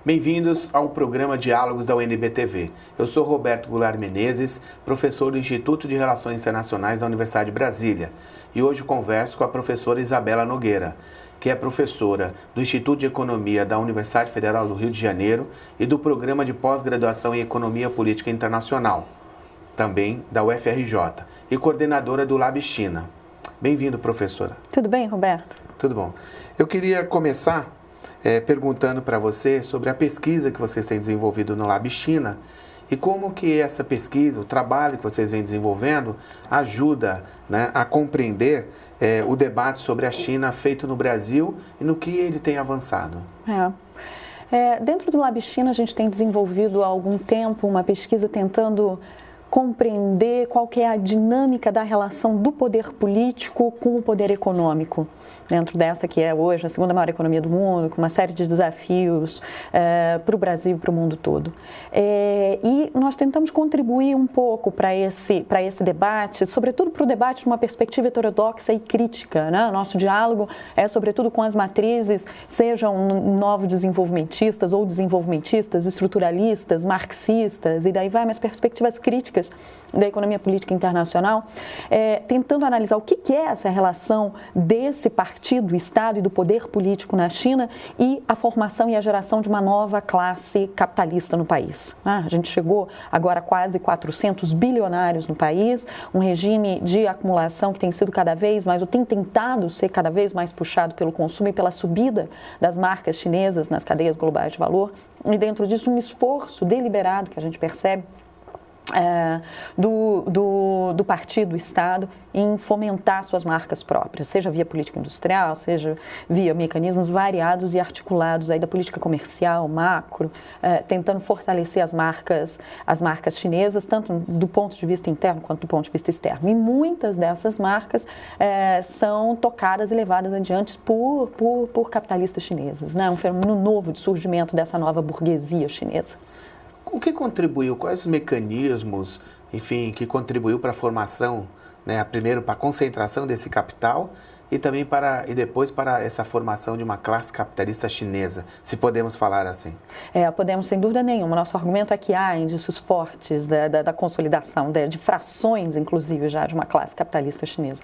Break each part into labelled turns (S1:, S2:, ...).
S1: Bem-vindos ao programa Diálogos da UNB-TV. Eu sou Roberto Goulart Menezes, professor do Instituto de Relações Internacionais da Universidade de Brasília. E hoje converso com a professora Isabela Nogueira, que é professora do Instituto de Economia da Universidade Federal do Rio de Janeiro e do Programa de Pós-Graduação em Economia Política Internacional, também da UFRJ, e coordenadora do Lab China. Bem-vindo, professora.
S2: Tudo bem, Roberto?
S1: Tudo bom. Eu queria começar perguntando para você sobre a pesquisa que vocês têm desenvolvido no Lab China e como que essa pesquisa, o trabalho que vocês vêm desenvolvendo, ajuda, né, a compreender o debate sobre a China feito no Brasil e no que ele tem avançado.
S2: Dentro do Lab China, a gente tem desenvolvido há algum tempo uma pesquisa tentando compreender qual que é a dinâmica da relação do poder político com o poder econômico, dentro dessa que é hoje a segunda maior economia do mundo, com uma série de desafios para o Brasil e para o mundo todo. E nós tentamos contribuir um pouco para esse debate, sobretudo para o debate de uma perspectiva heterodoxa e crítica, né? Nosso diálogo é sobretudo com as matrizes, sejam novo-desenvolvimentistas ou desenvolvimentistas, estruturalistas, marxistas, e daí vai, mas perspectivas críticas da economia política internacional, tentando analisar o que é essa relação desse partido, Estado e do poder político na China e a formação e a geração de uma nova classe capitalista no país. A gente chegou agora a quase 400 bilionários no país, um regime de acumulação que tem sido cada vez mais, ou tem tentado ser cada vez mais puxado pelo consumo e pela subida das marcas chinesas nas cadeias globais de valor, e dentro disso um esforço deliberado que a gente percebe do partido, do Estado, em fomentar suas marcas próprias, seja via política industrial, seja via mecanismos variados e articulados aí da política comercial, macro, tentando fortalecer as marcas chinesas, tanto do ponto de vista interno quanto do ponto de vista externo. E muitas dessas marcas são tocadas e levadas adiante por capitalistas chineses, né? Um fenômeno novo de surgimento dessa nova burguesia chinesa.
S1: O que contribuiu, quais os mecanismos, enfim, que contribuiu para a formação, né, primeiro para a concentração desse capital e também depois para essa formação de uma classe capitalista chinesa, se podemos falar assim?
S2: Podemos, sem dúvida nenhuma. Nosso argumento é que há indícios fortes da consolidação, de frações, inclusive, já de uma classe capitalista chinesa.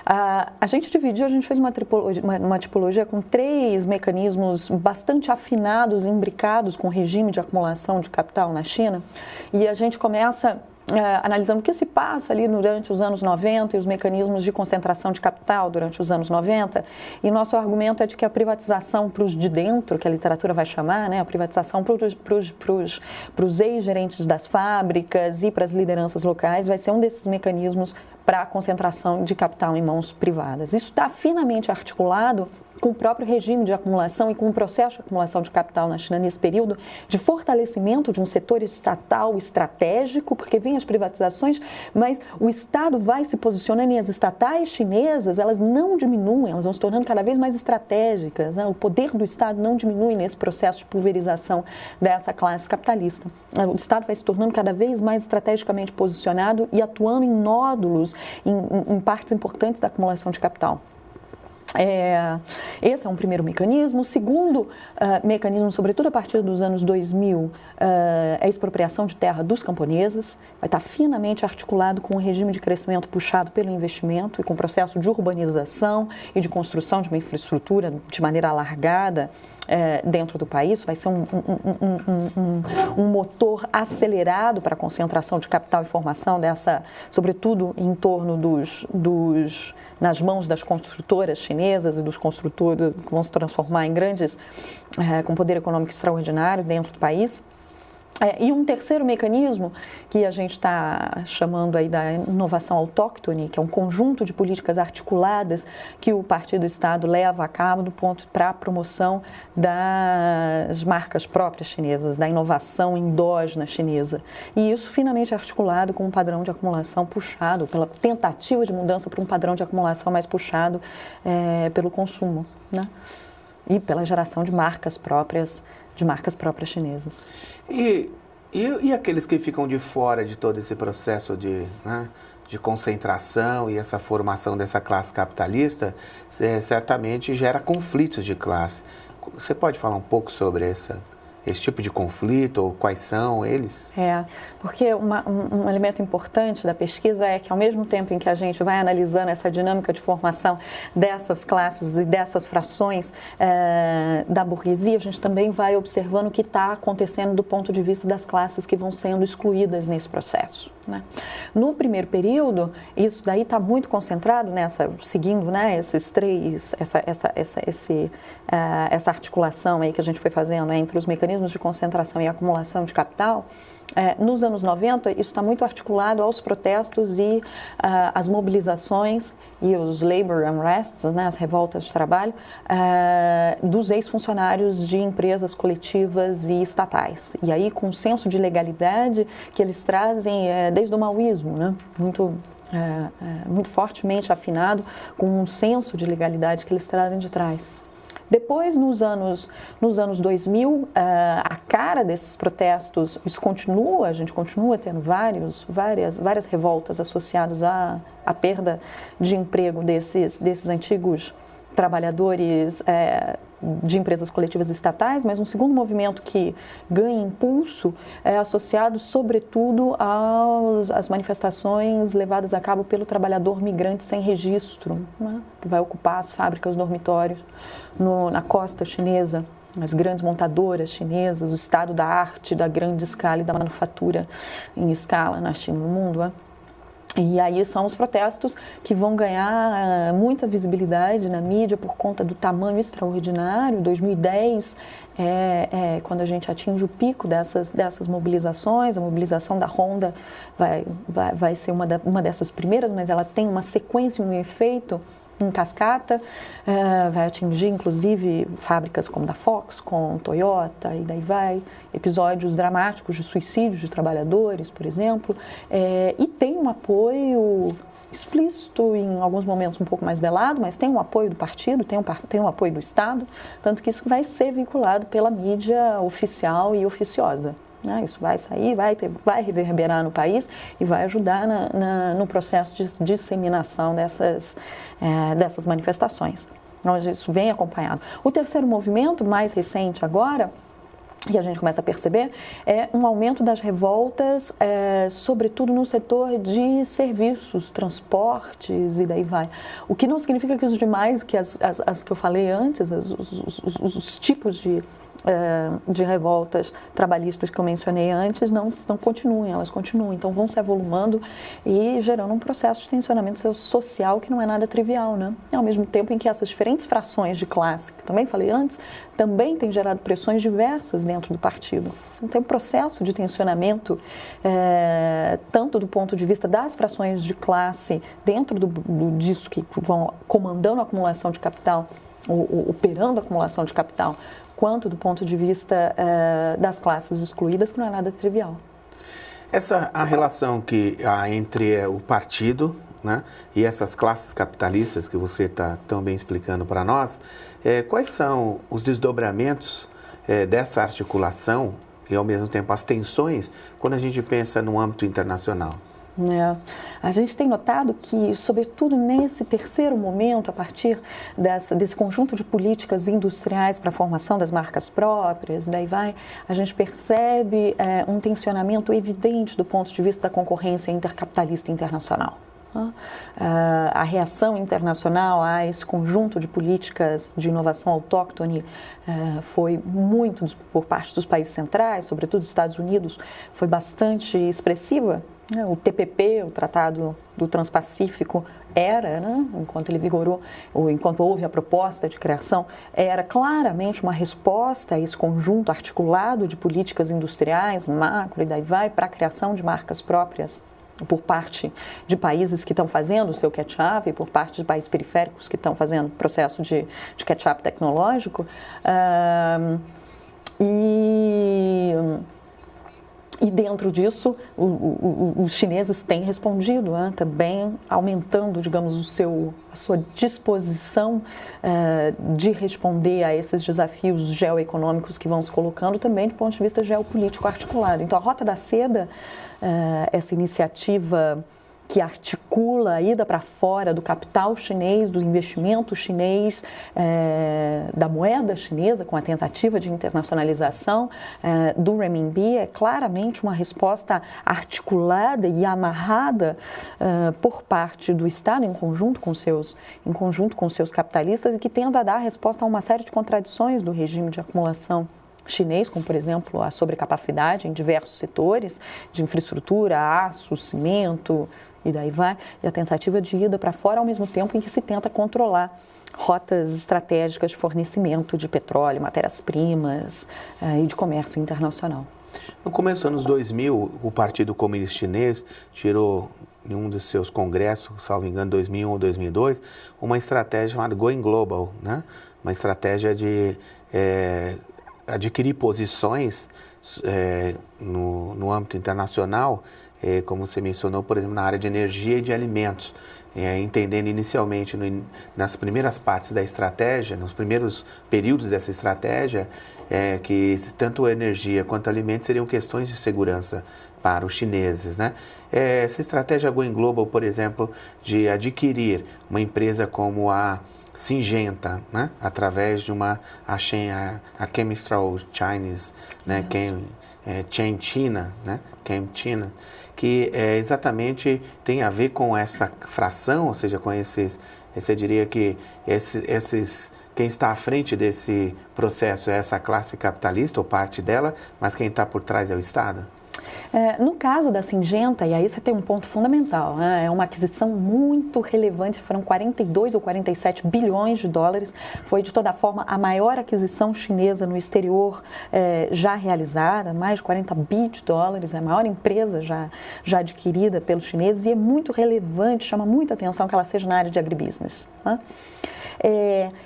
S2: A gente fez uma tipologia com 3 mecanismos bastante afinados, imbricados com o regime de acumulação de capital na China, e a gente começa analisando o que se passa ali durante os anos 90 e os mecanismos de concentração de capital durante os anos 90, e nosso argumento é de que a privatização para os de dentro, que a literatura vai chamar, né, a privatização para os ex-gerentes das fábricas e para as lideranças locais vai ser um desses mecanismos para a concentração de capital em mãos privadas. Isso está finamente articulado com o próprio regime de acumulação e com o processo de acumulação de capital na China nesse período de fortalecimento de um setor estatal estratégico, porque vem as privatizações, mas o Estado vai se posicionando e as estatais chinesas, elas não diminuem, elas vão se tornando cada vez mais estratégicas, né? O poder do Estado não diminui nesse processo de pulverização dessa classe capitalista. O Estado vai se tornando cada vez mais estrategicamente posicionado e atuando em nódulos, em partes importantes da acumulação de capital. Esse é um primeiro mecanismo. O segundo mecanismo, sobretudo a partir dos anos 2000, é a expropriação de terra dos camponeses. Vai estar finamente articulado com um regime de crescimento puxado pelo investimento e com o processo de urbanização e de construção de uma infraestrutura de maneira alargada dentro do país. Vai ser um motor acelerado para a concentração de capital e formação dessa, sobretudo em torno nas mãos das construtoras chinesas e dos construtores que vão se transformar em grandes, com poder econômico extraordinário dentro do país. E um terceiro mecanismo que a gente está chamando aí da inovação autóctone, que é um conjunto de políticas articuladas que o Partido do Estado leva a cabo do ponto para a promoção das marcas próprias chinesas, da inovação endógena chinesa. E isso finamente articulado com um padrão de acumulação puxado, pela tentativa de mudança para um padrão de acumulação mais puxado pelo consumo, né? E pela geração de marcas próprias chinesas.
S1: E aqueles que ficam de fora de todo esse processo de concentração e essa formação dessa classe capitalista, certamente gera conflitos de classe. Você pode falar um pouco sobre esse tipo de conflito, ou quais são eles?
S2: Porque um elemento importante da pesquisa é que, ao mesmo tempo em que a gente vai analisando essa dinâmica de formação dessas classes e dessas frações da burguesia, a gente também vai observando o que está acontecendo do ponto de vista das classes que vão sendo excluídas nesse processo, né? No primeiro período, isso daí está muito concentrado seguindo, né, esses três, essa articulação aí que a gente foi fazendo, né, entre os mecanismos de concentração e acumulação de capital. Nos anos 90, isso está muito articulado aos protestos e às mobilizações e os labor unrests, né, as revoltas de trabalho, dos ex-funcionários de empresas coletivas e estatais. E aí, com um senso de legalidade que eles trazem desde o maoísmo, né, muito fortemente afinado com um senso de legalidade que eles trazem de trás. Depois, nos anos 2000, a cara desses protestos, isso continua, a gente continua tendo várias revoltas associadas à perda de emprego desses antigos trabalhadores de empresas coletivas estatais, mas um segundo movimento que ganha impulso é associado, sobretudo, às manifestações levadas a cabo pelo trabalhador migrante sem registro, né, que vai ocupar as fábricas, os dormitórios na costa chinesa, as grandes montadoras chinesas, o estado da arte, da grande escala e da manufatura em escala na China e no mundo, né? E aí são os protestos que vão ganhar muita visibilidade na mídia por conta do tamanho extraordinário. 2010 quando a gente atinge o pico dessas mobilizações. A mobilização da Honda vai ser uma dessas primeiras, mas ela tem uma sequência e um efeito em cascata, vai atingir inclusive fábricas como da Fox, com Toyota, e daí vai, episódios dramáticos de suicídios de trabalhadores, por exemplo, e tem um apoio explícito, em alguns momentos um pouco mais velado, mas tem um apoio do partido, tem um apoio do Estado, tanto que isso vai ser vinculado pela mídia oficial e oficiosa. Isso vai sair, vai reverberar no país e vai ajudar no processo de disseminação dessas manifestações. Então, isso vem acompanhado. O terceiro movimento, mais recente agora, e a gente começa a perceber, é um aumento das revoltas, sobretudo no setor de serviços, transportes e daí vai. O que não significa que os demais, que as que eu falei antes, os tipos de revoltas trabalhistas que eu mencionei antes não continuem, elas continuam, então vão se avolumando e gerando um processo de tensionamento social que não é nada trivial, né? Ao mesmo tempo em que essas diferentes frações de classe, que também falei antes, também têm gerado pressões diversas dentro do partido. Então tem um processo de tensionamento, tanto do ponto de vista das frações de classe dentro disso que vão comandando a acumulação de capital, operando a acumulação de capital, quanto do ponto de vista das classes excluídas, que não é nada trivial.
S1: A relação que há entre o partido, né, e essas classes capitalistas que você está tão bem explicando para nós, quais são os desdobramentos dessa articulação e, ao mesmo tempo, as tensões quando a gente pensa no âmbito internacional?
S2: A gente tem notado que, sobretudo nesse terceiro momento, a partir desse conjunto de políticas industriais para a formação das marcas próprias, daí vai, a gente percebe um tensionamento evidente do ponto de vista da concorrência intercapitalista internacional. A reação internacional a esse conjunto de políticas de inovação autóctone foi muito por parte dos países centrais, sobretudo dos Estados Unidos, foi bastante expressiva. O TPP, o Tratado do Transpacífico, enquanto ele vigorou, ou enquanto houve a proposta de criação, era claramente uma resposta a esse conjunto articulado de políticas industriais, macro e daí vai, para a criação de marcas próprias por parte de países que estão fazendo o seu catch-up e por parte de países periféricos que estão fazendo processo de catch-up tecnológico. E dentro disso, os chineses têm respondido, também aumentando, digamos, a sua disposição de responder a esses desafios geoeconômicos que vão se colocando, também do ponto de vista geopolítico articulado. Então, a Rota da Seda, essa iniciativa que articula a ida para fora do capital chinês, do investimento chinês, da moeda chinesa, com a tentativa de internacionalização do renminbi, é claramente uma resposta articulada e amarrada por parte do Estado, em conjunto com seus capitalistas, e que tenta dar resposta a uma série de contradições do regime de acumulação chinês, como, por exemplo, a sobrecapacidade em diversos setores de infraestrutura, aço, cimento, e daí vai, e a tentativa de ida para fora, ao mesmo tempo em que se tenta controlar rotas estratégicas de fornecimento de petróleo, matérias-primas e de comércio internacional.
S1: No começo dos anos 2000, o Partido Comunista Chinês tirou, em um dos seus congressos, salvo engano, 2001 ou 2002, uma estratégia chamada Going Global, né? Uma estratégia de adquirir posições no âmbito internacional, como você mencionou, por exemplo, na área de energia e de alimentos, entendendo inicialmente nas primeiras partes da estratégia, nos primeiros períodos dessa estratégia, que tanto energia quanto alimentos seriam questões de segurança para os chineses, né? Essa estratégia Going Global, por exemplo, de adquirir uma empresa como a Syngenta, né? Através de a Chemical Chinese, né? Chem China, né? Chem China, que exatamente tem a ver com essa fração, ou seja, com eu diria que quem está à frente desse processo é essa classe capitalista ou parte dela, mas quem está por trás é o Estado?
S2: No caso da Syngenta, e aí você tem um ponto fundamental, né? É uma aquisição muito relevante, foram 42 ou 47 bilhões de dólares, foi de toda forma a maior aquisição chinesa no exterior já realizada, mais de 40 bi de dólares, é a maior empresa já adquirida pelos chineses, e é muito relevante, chama muita atenção que ela seja na área de agribusiness, né?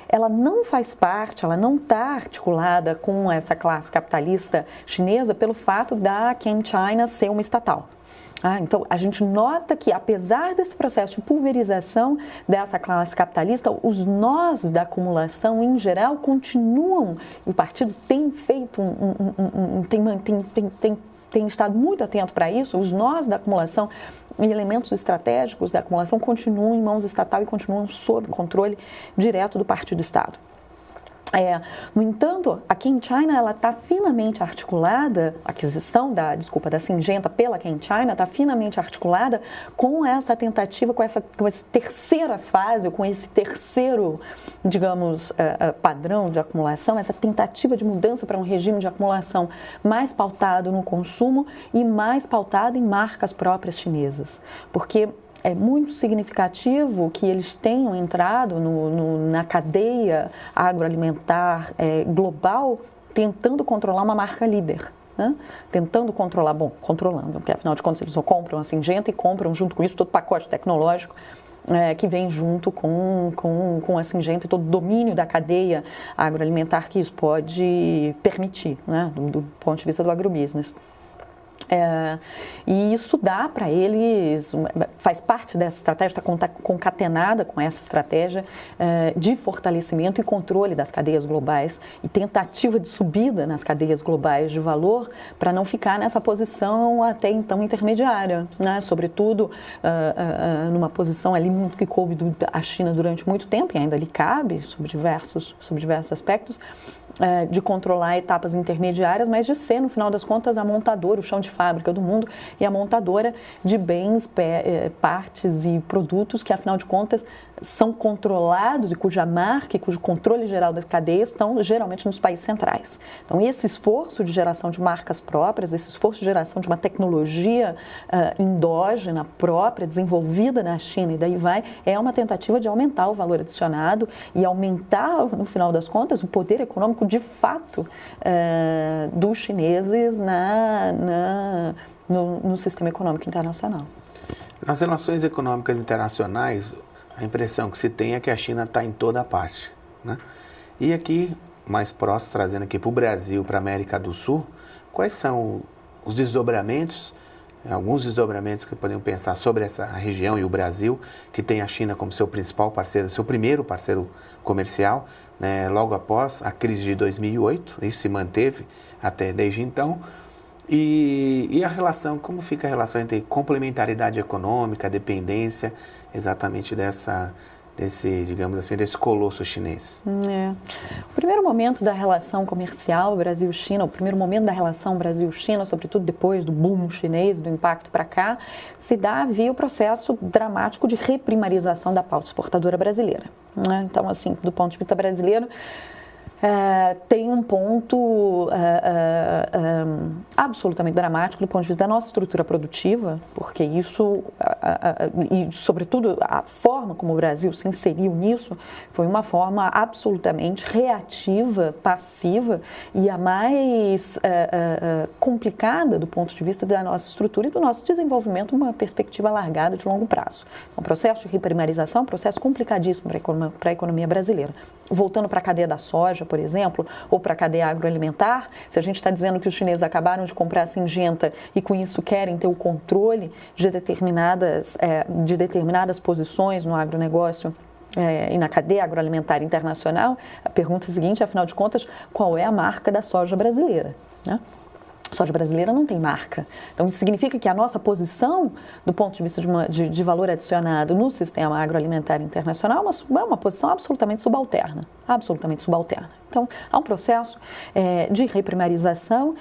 S2: Ela não faz parte, ela não está articulada com essa classe capitalista chinesa pelo fato da Chem China ser uma estatal. Então, a gente nota que, apesar desse processo de pulverização dessa classe capitalista, os nós da acumulação, em geral, continuam, e o partido tem feito, tem estado muito atento para isso, os nós da acumulação e elementos estratégicos da acumulação continuam em mãos estatal e continuam sob controle direto do Partido Estado. No entanto, a Chem China ela está finamente articulada, a aquisição da Syngenta pela Chem China está finamente articulada com essa tentativa, com essa terceira fase, com esse terceiro, digamos, padrão de acumulação, essa tentativa de mudança para um regime de acumulação mais pautado no consumo e mais pautado em marcas próprias chinesas, porque é muito significativo que eles tenham entrado na cadeia agroalimentar global tentando controlar uma marca líder, né? Tentando controlar, controlando, porque afinal de contas eles compram a Syngenta e compram junto com isso todo o pacote tecnológico que vem junto com a Syngenta e todo o domínio da cadeia agroalimentar que isso pode permitir, né? Do ponto de vista do agrobusiness. E isso dá para eles, faz parte dessa estratégia, está concatenada com essa estratégia de fortalecimento e controle das cadeias globais e tentativa de subida nas cadeias globais de valor para não ficar nessa posição até então intermediária, né? Sobretudo numa posição ali muito que coube a China durante muito tempo e ainda lhe cabe sobre diversos aspectos, de controlar etapas intermediárias, mas de ser, no final das contas, a montadora, o chão de fábrica do mundo e a montadora de bens, partes e produtos que, afinal de contas, são controlados e cuja marca e cujo controle geral das cadeias estão geralmente nos países centrais. Então, esse esforço de geração de marcas próprias, esse esforço de geração de uma tecnologia endógena própria, desenvolvida na China e daí vai, é uma tentativa de aumentar o valor adicionado e aumentar, no final das contas, o poder econômico de fato dos chineses no sistema econômico internacional.
S1: Nas relações econômicas internacionais, a impressão que se tem é que a China está em toda parte, né? E aqui, mais próximo, trazendo aqui para o Brasil, para a América do Sul, quais são os desdobramentos, alguns desdobramentos que podemos pensar sobre essa região e o Brasil, que tem a China como seu principal parceiro, seu primeiro parceiro comercial, né, logo após a crise de 2008, isso se manteve até desde então, E a relação, como fica a relação entre complementaridade econômica, dependência, exatamente desse, digamos assim, desse colosso chinês?
S2: O primeiro momento da relação comercial Brasil-China, o primeiro momento da relação Brasil-China, sobretudo depois do boom chinês, do impacto para cá, se dá via o processo dramático de reprimarização da pauta exportadora brasileira. Então, assim, do ponto de vista brasileiro, tem um ponto absolutamente dramático do ponto de vista da nossa estrutura produtiva, porque isso, e sobretudo a forma como o Brasil se inseriu nisso, foi uma forma absolutamente reativa, passiva e a mais complicada do ponto de vista da nossa estrutura e do nosso desenvolvimento numa perspectiva alargada de longo prazo. Um processo de reprimarização é um processo complicadíssimo para a economia brasileira. Voltando para a cadeia da soja, por exemplo, ou para a cadeia agroalimentar, se a gente está dizendo que os chineses acabaram de comprar a Syngenta e com isso querem ter o controle de determinadas posições no agronegócio e na cadeia agroalimentar internacional, a pergunta seguinte, afinal de contas, qual é a marca da soja brasileira, né? A soja brasileira não tem marca. Então, isso significa que a nossa posição, do ponto de vista de valor adicionado no sistema agroalimentar internacional, é uma posição absolutamente subalterna. Absolutamente subalterna. Então, há um processo de reprimarização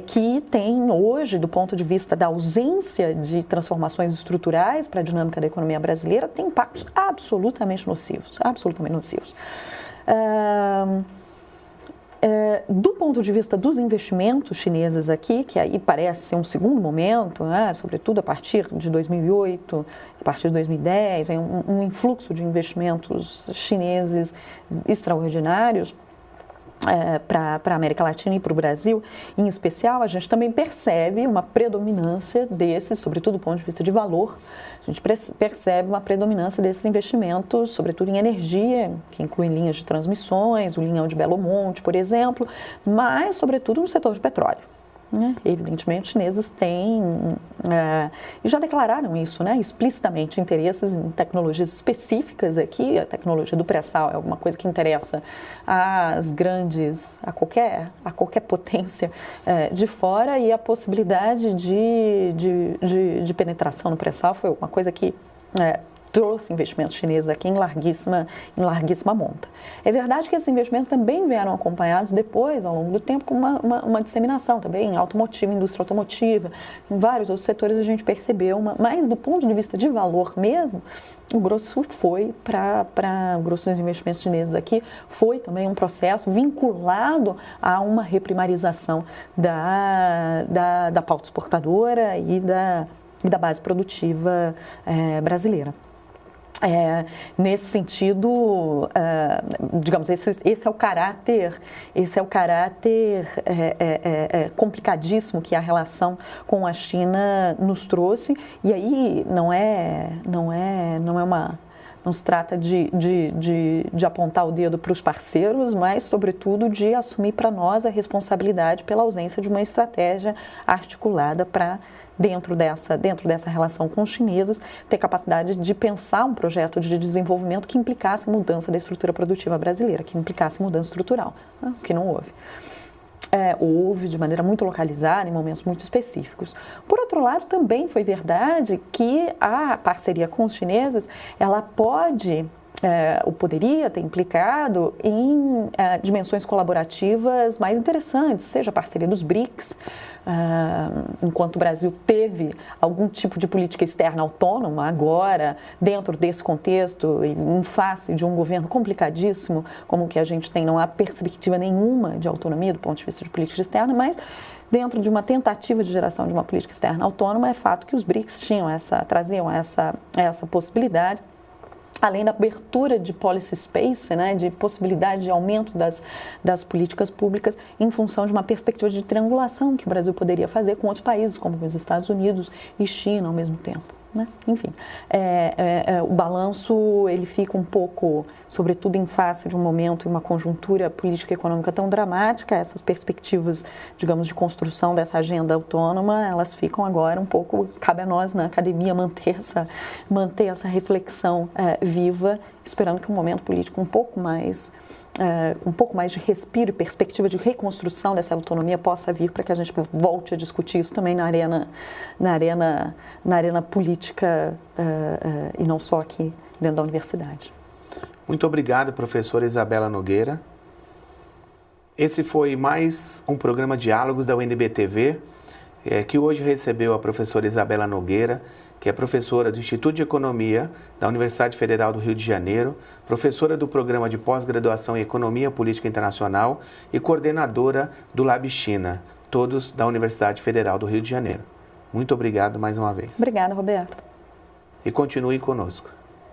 S2: que tem hoje, do ponto de vista da ausência de transformações estruturais para a dinâmica da economia brasileira, tem impactos absolutamente nocivos. Absolutamente nocivos. Do ponto de vista dos investimentos chineses aqui, que aí parece ser um segundo momento, né, sobretudo a partir de 2008, a partir de 2010, vem um influxo de investimentos chineses extraordinários para a América Latina e para o Brasil, em especial, a gente também percebe uma predominância desses, sobretudo do ponto de vista de valor, a gente percebe uma predominância desses investimentos, sobretudo em energia, que inclui linhas de transmissões, o linhão de Belo Monte, por exemplo, mas, sobretudo, no setor de petróleo. Evidentemente, os chineses têm, e já declararam isso, né, explicitamente, interesses em tecnologias específicas aqui. A tecnologia do pré-sal é alguma coisa que interessa a qualquer potência de fora, e a possibilidade de penetração no pré-sal foi uma coisa que trouxe investimentos chineses aqui em larguíssima monta. É verdade que esses investimentos também vieram acompanhados depois, ao longo do tempo, com uma disseminação também em automotivo, indústria automotiva, em vários outros setores a gente percebeu, mas do ponto de vista de valor mesmo, o grosso dos investimentos chineses aqui foi também um processo vinculado a uma reprimarização da pauta exportadora e da base produtiva brasileira. Nesse sentido, digamos, esse é o caráter complicadíssimo que a relação com a China nos trouxe, e aí não se trata de apontar o dedo para os parceiros, mas, sobretudo, de assumir para nós a responsabilidade pela ausência de uma estratégia articulada para, dentro dessa relação com os chineses, ter capacidade de pensar um projeto de desenvolvimento que implicasse mudança da estrutura produtiva brasileira, que implicasse mudança estrutural, né? O que não houve. Houve de maneira muito localizada, em momentos muito específicos. Por outro lado, também foi verdade que a parceria com os chineses, ela poderia ter implicado em dimensões colaborativas mais interessantes, seja a parceria dos BRICS, enquanto o Brasil teve algum tipo de política externa autônoma, agora, dentro desse contexto, em face de um governo complicadíssimo, como o que a gente tem, não há perspectiva nenhuma de autonomia do ponto de vista de política externa, mas dentro de uma tentativa de geração de uma política externa autônoma, é fato que os BRICS traziam essa possibilidade, além da abertura de policy space, né, de possibilidade de aumento das políticas públicas em função de uma perspectiva de triangulação que o Brasil poderia fazer com outros países, como os Estados Unidos e China ao mesmo tempo, né? Enfim, o balanço ele fica um pouco, sobretudo em face de um momento e uma conjuntura política e econômica tão dramática, essas perspectivas, digamos, de construção dessa agenda autônoma, elas ficam agora um pouco, cabe a nós na academia manter essa reflexão viva esperando que um momento político com um pouco mais de respiro e perspectiva de reconstrução dessa autonomia possa vir para que a gente volte a discutir isso também na arena política e não só aqui dentro da universidade.
S1: Muito obrigado, professora Isabela Nogueira. Esse foi mais um programa Diálogos da UNB-TV, que hoje recebeu a professora Isabela Nogueira, que é professora do Instituto de Economia da Universidade Federal do Rio de Janeiro, professora do Programa de Pós-Graduação em Economia Política Internacional e coordenadora do Lab China, todos da Universidade Federal do Rio de Janeiro. Muito obrigado mais uma vez.
S2: Obrigada, Roberto.
S1: E continue conosco.